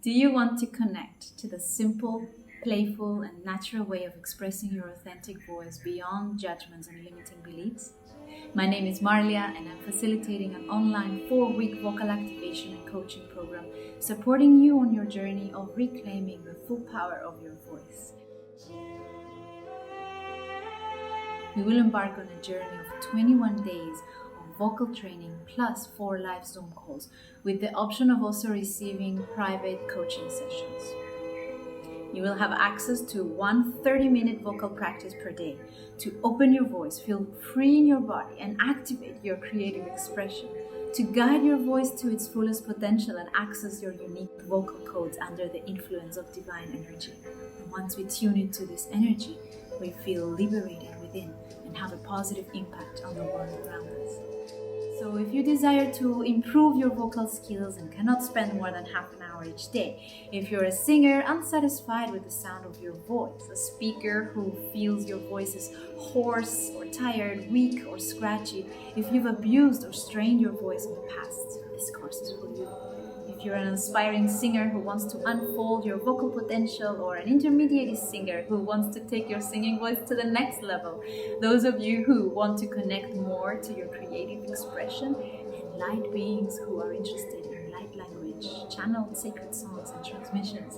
Do you want to connect to the simple, playful, and natural way of expressing your authentic voice beyond judgments and limiting beliefs? My name is Marlia, and I'm facilitating an online 4-week vocal activation and coaching program supporting you on your journey of reclaiming the full power of your voice. We will embark on a journey of 21 days of vocal training plus 4 live Zoom calls with the option of also receiving private coaching sessions. You will have access to 1 30-minute vocal practice per day to open your voice, feel free in your body, and activate your creative expression, to guide your voice to its fullest potential and access your unique vocal codes under the influence of divine energy. And once we tune into this energy, we feel liberated within and have a positive impact on the world around us. So if you desire to improve your vocal skills and cannot spend more than half an hour each day, if you're a singer unsatisfied with the sound of your voice, a speaker who feels your voice is hoarse or tired, weak or scratchy, if you've abused or strained your voice in the past, this course is for you. If you're an aspiring singer who wants to unfold your vocal potential, or an intermediate singer who wants to take your singing voice to the next level, those of you who want to connect more to your creative expression, and light beings who are interested in light language, channeled sacred songs and transmissions,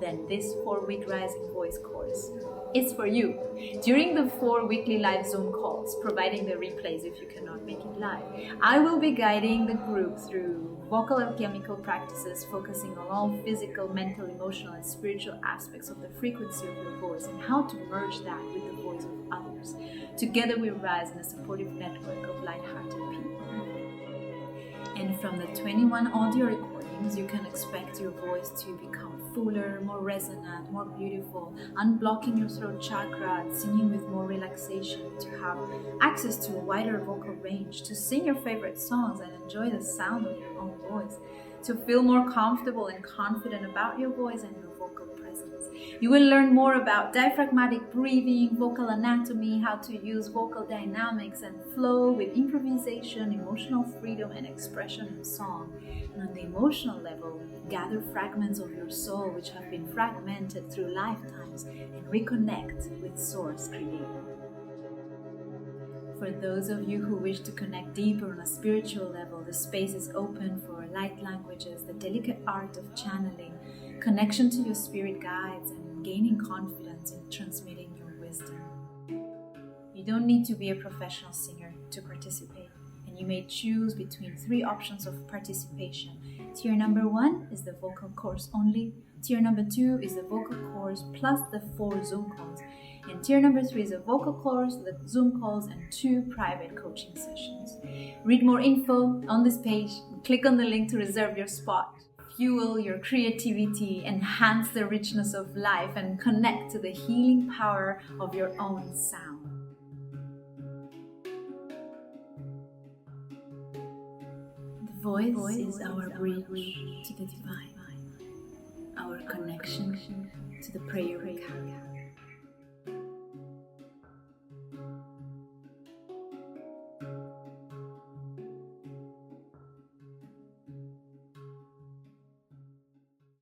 then this 4-week Rising Voice course is for you. During the 4 weekly live Zoom calls, providing the replays if you cannot make it live, I will be guiding the group through vocal alchemical practices focusing on all physical, mental, emotional, and spiritual aspects of the frequency of your voice and how to merge that with the voice of others. Together we rise in a supportive network of light-hearted people. And from the 21 audio recordings, you can expect your voice to become fuller, more resonant, more beautiful, unblocking your throat chakra, singing with more relaxation, to have access to a wider vocal range, to sing your favorite songs and enjoy the sound of your own voice, to feel more comfortable and confident about your voice and your vocal presence. You will learn more about diaphragmatic breathing, vocal anatomy, how to use vocal dynamics and flow with improvisation, emotional freedom and expression in song. And on the emotional level, gather fragments of your soul which have been fragmented through lifetimes and reconnect with Source Creator. For those of you who wish to connect deeper on a spiritual level, the space is open for light languages, the delicate art of channeling, connection to your spirit guides, and gaining confidence in transmitting your wisdom. You don't need to be a professional singer to participate, and you may choose between 3 options of participation. Tier number 1 is the vocal course only, tier number 2 is the vocal course plus the 4 Zoom calls, and tier number 3 is a vocal course, the Zoom calls, and 2 private coaching sessions. Read more info on this page, click on the link to reserve your spot. Fuel your creativity, enhance the richness of life, and connect to the healing power of your own sound. The voice is our bridge to the divine, our connection to the prayer we carry.